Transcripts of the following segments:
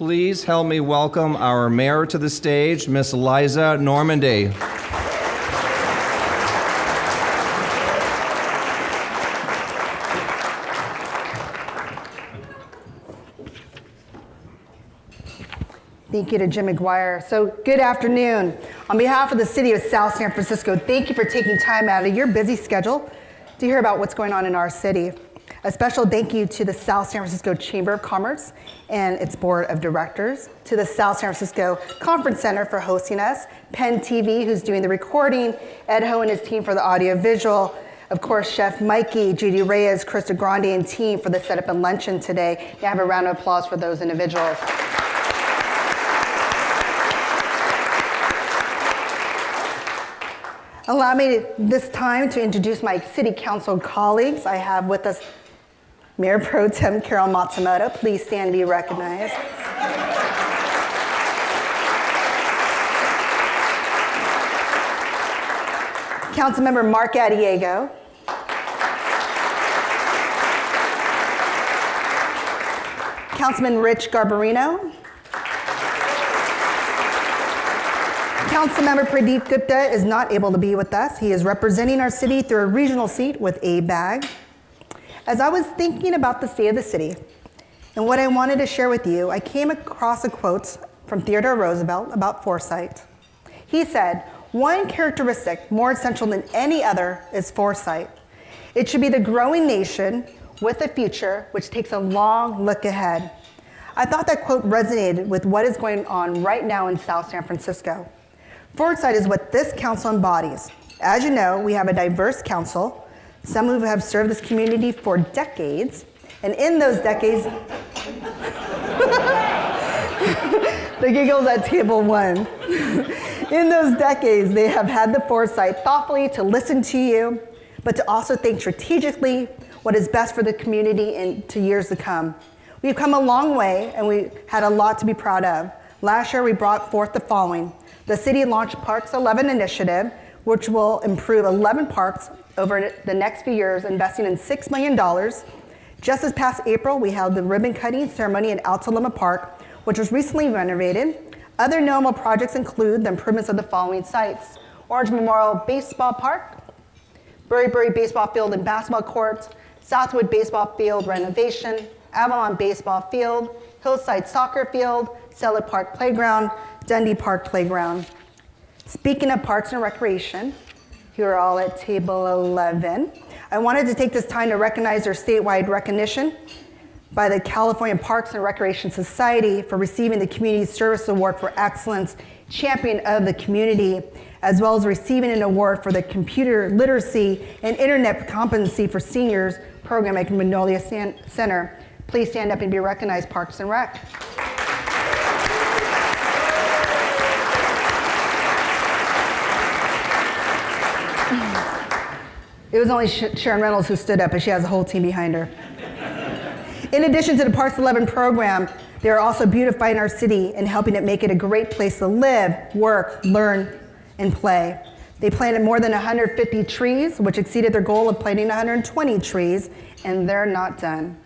Please help me welcome our mayor to the stage, Miss Liza Normandy. Thank you to Jim McGuire. So good afternoon. On behalf of the city of South San Francisco, thank you for taking time out of your busy schedule to hear about what's going on in our city. A special thank you to the South San Francisco Chamber of Commerce and its board of directors, to the South San Francisco Conference Center for hosting us, Penn TV, who's doing the recording, Ed Ho and his team for the audio visual, of course, Chef Mikey, Judy Reyes, Krista Grande, and team for the setup and luncheon today. May I have a round of applause for those individuals. Allow me this time to introduce my city council colleagues. I have with us Mayor Pro Tem Carol Matsumoto. Please stand and be recognized. Councilmember Mark Adiego. Councilman Rich Garbarino. Councilmember Pradeep Gupta is not able to be with us. He is representing our city through a regional seat with a bag. As I was thinking about the state of the city and what I wanted to share with you, I came across a quote from Theodore Roosevelt about foresight. He said, "One characteristic more essential than any other is foresight. It should be the growing nation with a future which takes a long look ahead." I thought that quote resonated with what is going on right now in South San Francisco. Foresight is what this council embodies. As you know, we have a diverse council, some who have served this community for decades, and in those decades, the giggles at table one. In those decades, they have had the foresight thoughtfully to listen to you, but to also think strategically what is best for the community into years to come. We've come a long way, and we had a lot to be proud of. Last year, we brought forth the following. The city launched Parks 11 initiative, which will improve 11 parks over the next few years, investing in $6 million. Just this past April, we held the ribbon cutting ceremony at Alta Loma Park, which was recently renovated. Other notable projects include the improvements of the following sites: Orange Memorial Baseball Park, Burglaries Baseball Field and Basketball Courts, Southwood Baseball Field renovation, Avalon Baseball Field, Hillside Soccer Field, Stella Park Playground, Dundee Park Playground. Speaking of parks and recreation, here are all at table 11. I wanted to take this time to recognize their statewide recognition by the California Parks and Recreation Society for receiving the Community Service Award for Excellence, Champion of the Community, as well as receiving an award for the Computer Literacy and Internet Competency for Seniors program at Magnolia Center. Please stand up and be recognized, Parks and Rec. It was only Sharon Reynolds who stood up, and she has a whole team behind her. In addition to the Parks 11 program, they are also beautifying our city and helping it make it a great place to live, work, learn, and play. They planted more than 150 trees, which exceeded their goal of planting 120 trees, and they're not done.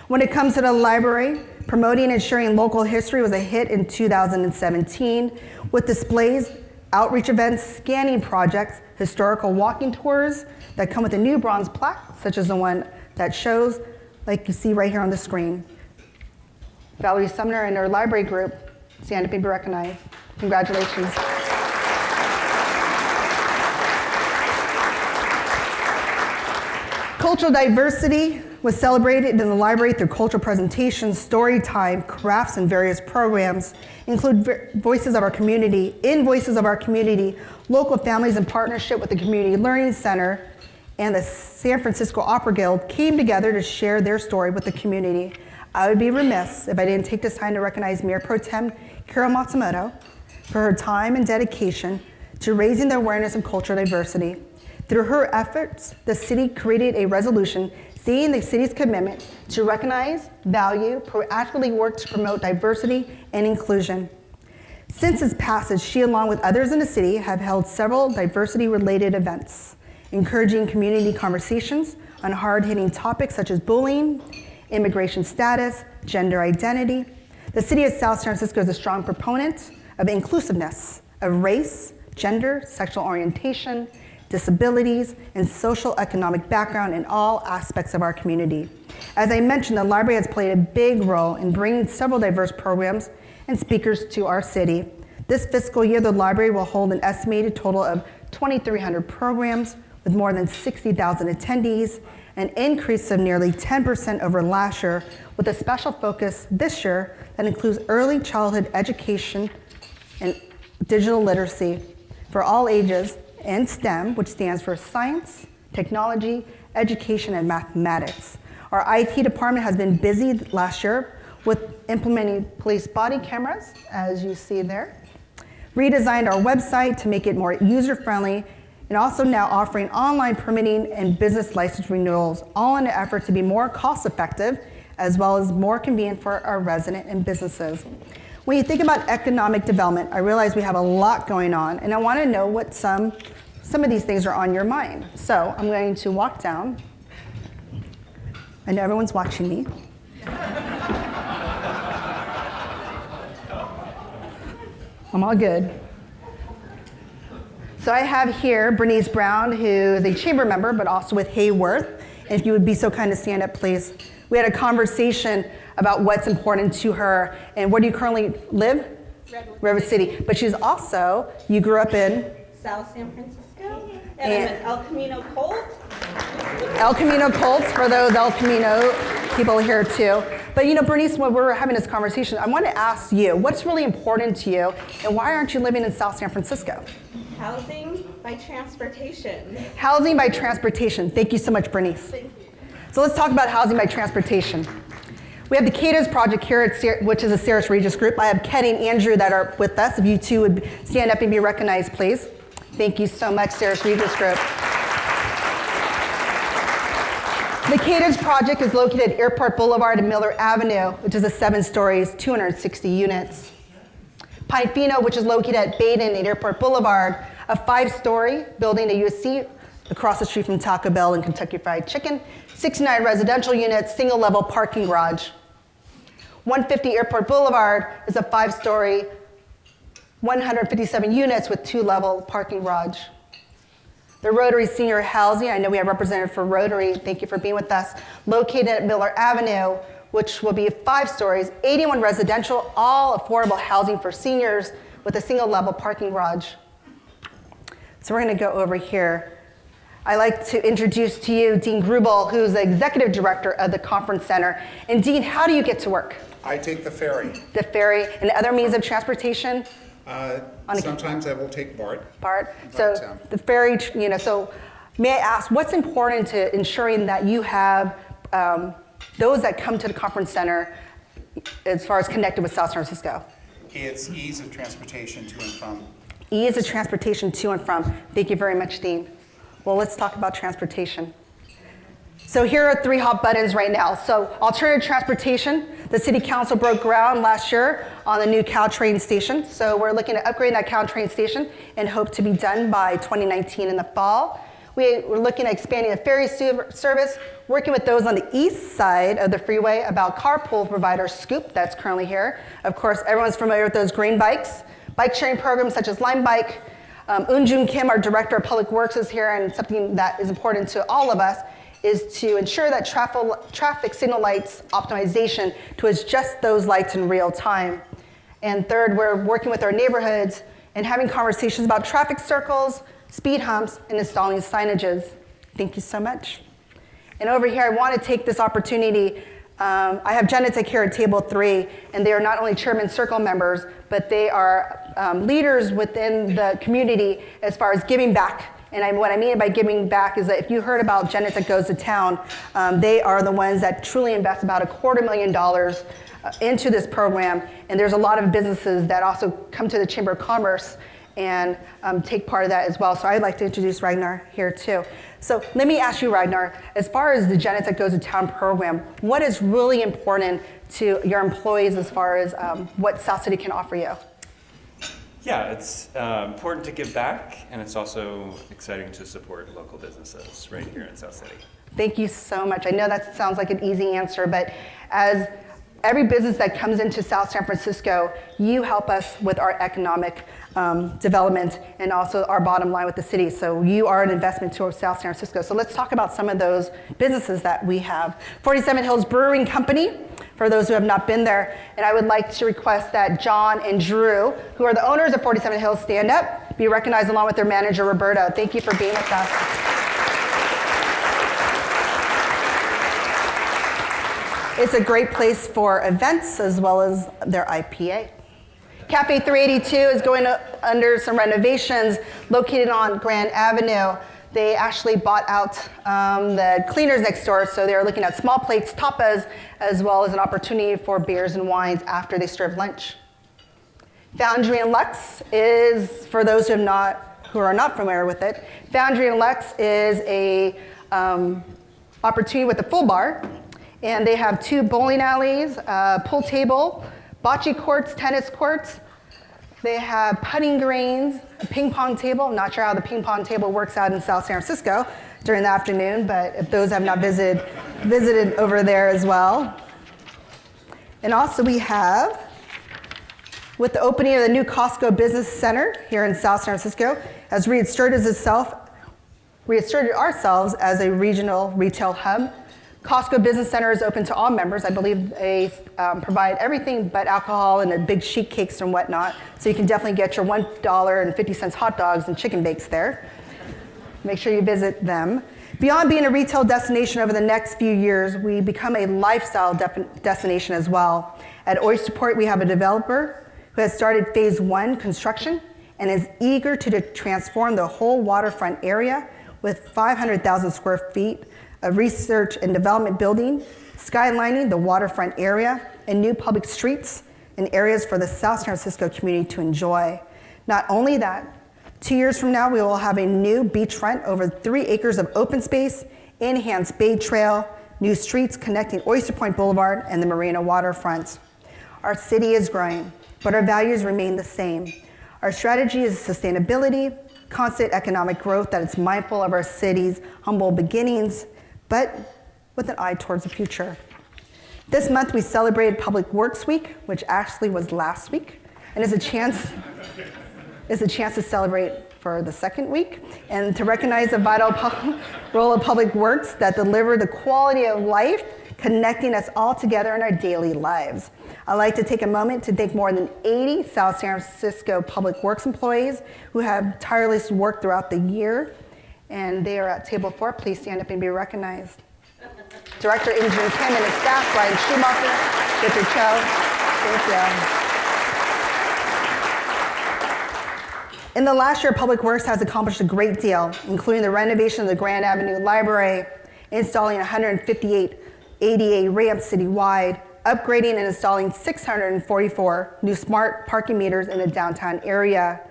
When it comes to the library, promoting and sharing local history was a hit in 2017 with displays, outreach events, scanning projects, historical walking tours that come with a new bronze plaque, such as the one that shows, like you see right here on the screen. Valerie Sumner and her library group, stand up and be recognized. Congratulations. Cultural diversity was celebrated in the library through cultural presentations, story time, crafts, and various programs. Include Voices of Our Community. In Voices of Our Community, local families in partnership with the Community Learning Center and the San Francisco Opera Guild came together to share their story with the community. I would be remiss if I didn't take this time to recognize Mayor Pro Tem Carol Matsumoto for her time and dedication to raising the awareness of cultural diversity. Through her efforts, the city created a resolution stating the city's commitment to recognize, value, proactively work to promote diversity and inclusion. Since its passage, she, along with others in the city, have held several diversity-related events, encouraging community conversations on hard-hitting topics such as bullying, immigration status, gender identity. The city of South San Francisco is a strong proponent of inclusiveness of race, gender, sexual orientation, disabilities, and social economic background in all aspects of our community. As I mentioned, the library has played a big role in bringing several diverse programs and speakers to our city. This fiscal year, the library will hold an estimated total of 2,300 programs with more than 60,000 attendees, an increase of nearly 10% over last year, with a special focus this year that includes early childhood education and digital literacy for all ages, and STEM, which stands for science, technology, education, and mathematics. Our IT department has been busy last year with implementing police body cameras, as you see there, redesigned our website to make it more user-friendly, and also now offering online permitting and business license renewals, all in an effort to be more cost-effective as well as more convenient for our residents and businesses. When you think about economic development, I realize we have a lot going on, and I want to know what some of these things are on your mind. So I'm going to walk down. I know everyone's watching me. I'm all good. So I have here Bernice Brown, who is a chamber member, but also with Hayworth. And if you would be so kind to stand up, please. We had a conversation about what's important to her. And where do you currently live? Redwood City. But she's also, you grew up in? South San Francisco. And I'm an El Camino Colt. El Camino Colts, for those El Camino people here too. But you know, Bernice, when we're having this conversation, I want to ask you, what's really important to you, and why aren't you living in South San Francisco? Housing by transportation. Housing by transportation. Thank you so much, Bernice. Thank you. So let's talk about housing by transportation. We have the Academies project here, which is a Ceres Regis group. I have Kenny and Andrew that are with us. If you two would stand up and be recognized, please. Thank you so much, Ceres Regis group. The Academies project is located at Airport Boulevard and Miller Avenue, which is a 7 stories, 260 units. Pine Fino, which is located at Baden and Airport Boulevard, a 5-story building at USC, across the street from Taco Bell and Kentucky Fried Chicken, 69 residential units, single-level parking garage. 150 Airport Boulevard is a 5-story, 157 units with 2-level parking garage. The Rotary Senior Housing, I know we have representative for Rotary, thank you for being with us, located at Miller Avenue, which will be 5 stories, 81 residential, all affordable housing for seniors with a single-level parking garage. So we're going to go over here. I'd like to introduce to you Dean Grubel, who's the executive director of the conference center. And Dean, how do you get to work? I take the ferry. The ferry and other means of transportation? Sometimes I will take BART. BART. So the ferry, you know, so may I ask, what's important to ensuring that you have those that come to the conference center as far as connected with South San Francisco? It's ease of transportation to and from. Ease of transportation to and from. Thank you very much, Dean. Well, let's talk about transportation. So here are 3 hot buttons right now. So alternative transportation, the city council broke ground last year on the new Caltrain station. So we're looking at upgrading that Caltrain station and hope to be done by 2019 in the fall. We're looking at expanding the ferry service, working with those on the east side of the freeway about carpool provider Scoop that's currently here. Of course, everyone's familiar with those green bikes. Bike sharing programs such as Lime Bike. Unjun Kim, our director of public works, is here, and something that is important to all of us is to ensure that traffic signal lights optimization to adjust those lights in real time. And third, we're working with our neighborhoods and having conversations about traffic circles, speed humps, and installing signages. Thank you so much. And over here, I want to take this opportunity. I have Genetic here at table 3, and they are not only Chairman Circle members, but they are leaders within the community as far as giving back. And what I mean by giving back is that if you heard about Genetic Goes to Town, they are the ones that truly invest about $250,000 into this program. And there's a lot of businesses that also come to the Chamber of Commerce and take part of that as well. So I'd like to introduce Ragnar here too. So let me ask you, Ragnar, as far as the Genetic Goes to Town program, what is really important to your employees as far as what South City can offer you? Yeah, it's important to give back, and it's also exciting to support local businesses right here in South City. Thank you so much. I know that sounds like an easy answer, but as every business that comes into South San Francisco, you help us with our economic development and also our bottom line with the city. So you are an investment to South San Francisco. So let's talk about some of those businesses that we have. 47 Hills Brewing Company, for those who have not been there. And I would like to request that John and Drew, who are the owners of 47 Hills, stand up, be recognized along with their manager, Roberto. Thank you for being with us. It's a great place for events as well as their IPA. Cafe 382 is going under some renovations located on Grand Avenue. They actually bought out the cleaners next door, so they're looking at small plates, tapas, as well as an opportunity for beers and wines after they serve lunch. Foundry and Luxe is, for those who are not familiar with it, Foundry and Luxe is a opportunity with a full bar, and they have 2 bowling alleys, pool table, bocce courts, tennis courts. They have putting greens, a ping pong table. I'm not sure how the ping pong table works out in South San Francisco during the afternoon, but if those have not visited over there as well. And also we have, with the opening of the new Costco Business Center here in South San Francisco, has reasserted ourselves as a regional retail hub. Costco Business Center is open to all members. I believe they provide everything but alcohol and the big sheet cakes and whatnot. So you can definitely get your $1.50 hot dogs and chicken bakes there. Make sure you visit them. Beyond being a retail destination over the next few years, we become a lifestyle destination as well. At Oysterport, we have a developer who has started phase 1 construction and is eager to transform the whole waterfront area with 500,000 square feet of research and development building, skylining the waterfront area, and new public streets and areas for the South San Francisco community to enjoy. Not only that, 2 years from now, we will have a new beachfront, over 3 acres of open space, enhanced Bay Trail, new streets connecting Oyster Point Boulevard and the Marina waterfront. Our city is growing, but our values remain the same. Our strategy is sustainability, constant economic growth that is mindful of our city's humble beginnings, but with an eye towards the future. This month we celebrated Public Works Week, which actually was last week, and is a chance to celebrate for the second week and to recognize the vital role of public works that deliver the quality of life, connecting us all together in our daily lives. I'd like to take a moment to thank more than 80 South San Francisco Public Works employees who have tireless work throughout the year. And they are at table 4. Please stand up and be recognized. Director Engineer Kim and his staff, Brian Schumacher, Richard Cho. Thank you. In the last year, Public Works has accomplished a great deal, including the renovation of the Grand Avenue Library, installing 158 ADA ramps citywide, upgrading and installing 644 new smart parking meters in the downtown area,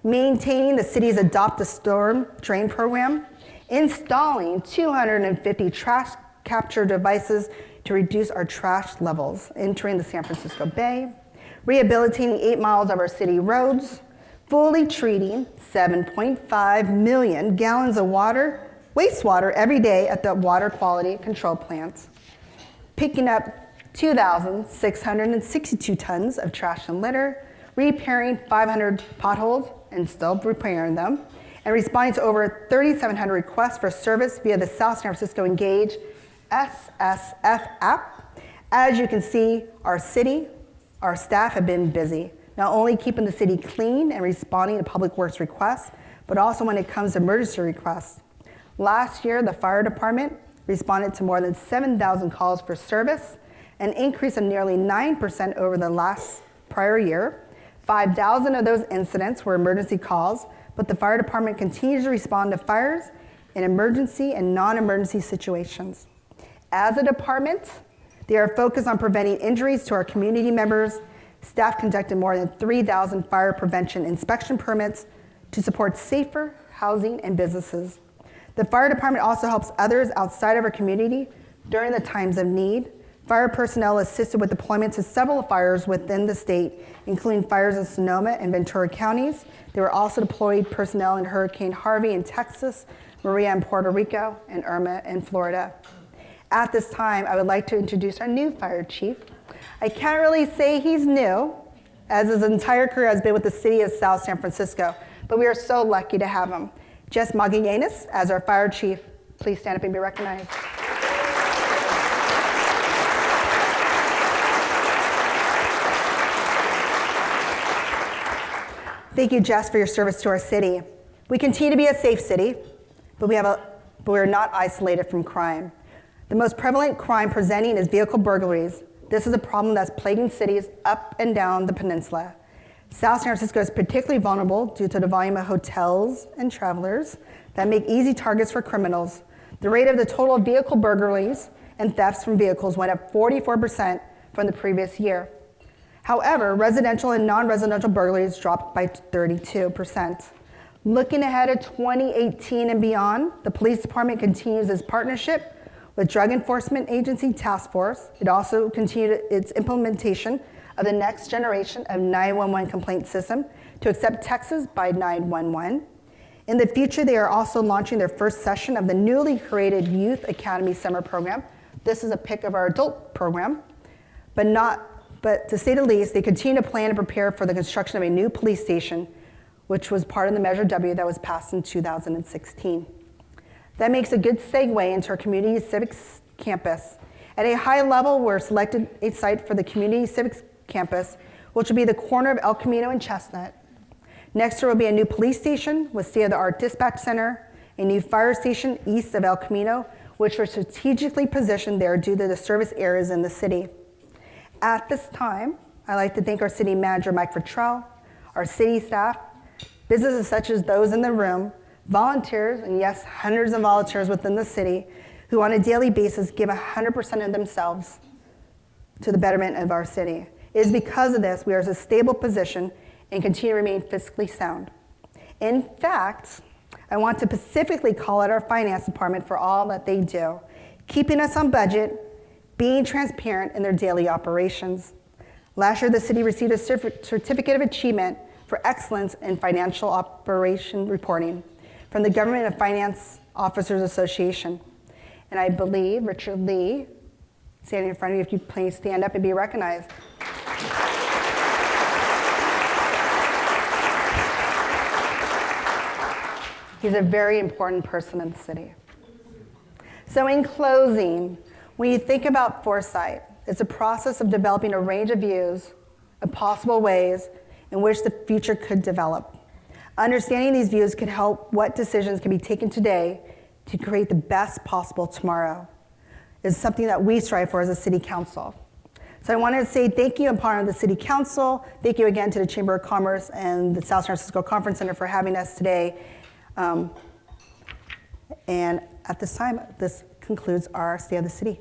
maintaining the city's Adopt a Storm Drain program, installing 250 trash capture devices to reduce our trash levels entering the San Francisco Bay, rehabilitating 8 miles of our city roads, fully treating 7.5 million gallons of wastewater every day at the water quality control plants, picking up 2,662 tons of trash and litter, repairing 500 potholes and still repairing them, and responding to over 3,700 requests for service via the South San Francisco Engage SSF app. As you can see, our staff have been busy, not only keeping the city clean and responding to public works requests, but also when it comes to emergency requests. Last year, the fire department responded to more than 7,000 calls for service, an increase of nearly 9% over the prior year. 5,000 of those incidents were emergency calls, but the fire department continues to respond to fires in emergency and non-emergency situations. As a department, they are focused on preventing injuries to our community members. Staff conducted more than 3,000 fire prevention inspection permits to support safer housing and businesses. The fire department also helps others outside of our community during the times of need. Fire personnel assisted with deployment to several fires within the state, including fires in Sonoma and Ventura counties. There were also deployed personnel in Hurricane Harvey in Texas, Maria in Puerto Rico, and Irma in Florida. At this time, I would like to introduce our new fire chief, I can't really say he's new, as his entire career has been with the city of South San Francisco, but we are so lucky to have him. Jess Magallanes as our fire chief. Please stand up and be recognized. Thank you, Jess, for your service to our city. We continue to be a safe city, but we are not isolated from crime. The most prevalent crime presenting is vehicle burglaries. This is a problem that's plaguing cities up and down the peninsula. South San Francisco is particularly vulnerable due to the volume of hotels and travelers that make easy targets for criminals. The rate of the total vehicle burglaries and thefts from vehicles went up 44% from the previous year. However, residential and non-residential burglaries dropped by 32%. Looking ahead to 2018 and beyond, the police department continues its partnership with Drug Enforcement Agency Task Force. It also continued its implementation of the next generation of 911 complaint system to accept texts by 911. In the future, they are also launching their first session of the newly created Youth Academy Summer Program. This is a pick of our adult program, but to say the least, they continue to plan and prepare for the construction of a new police station, which was part of the Measure W that was passed in 2016. That makes a good segue into our Community Civics Campus. At a high level, we're selected a site for the Community Civics Campus, which will be the corner of El Camino and Chestnut. Next, there will be a new police station with state-of-the-art dispatch center, a new fire station east of El Camino, which were strategically positioned there due to the service areas in the city. At this time, I'd like to thank our city manager, Mike Fertrell, our city staff, businesses such as those in the room, volunteers, and yes, hundreds of volunteers within the city who on a daily basis give 100% of themselves to the betterment of our city. It is because of this we are in a stable position and continue to remain fiscally sound. In fact, I want to specifically call out our finance department for all that they do, keeping us on budget, being transparent in their daily operations. Last year, the city received a certificate of achievement for excellence in financial operation reporting from the Government and Finance Officers Association. And I believe Richard Lee, standing in front of you, if you please stand up and be recognized. He's a very important person in the city. So in closing, when you think about foresight, it's a process of developing a range of views of possible ways in which the future could develop. Understanding these views could help what decisions can be taken today to create the best possible tomorrow. It's something that we strive for as a city council. So I wanted to say thank you on part of the city council. Thank you again to the Chamber of Commerce and the South San Francisco Conference Center for having us today. And at this time, this concludes our State of the City.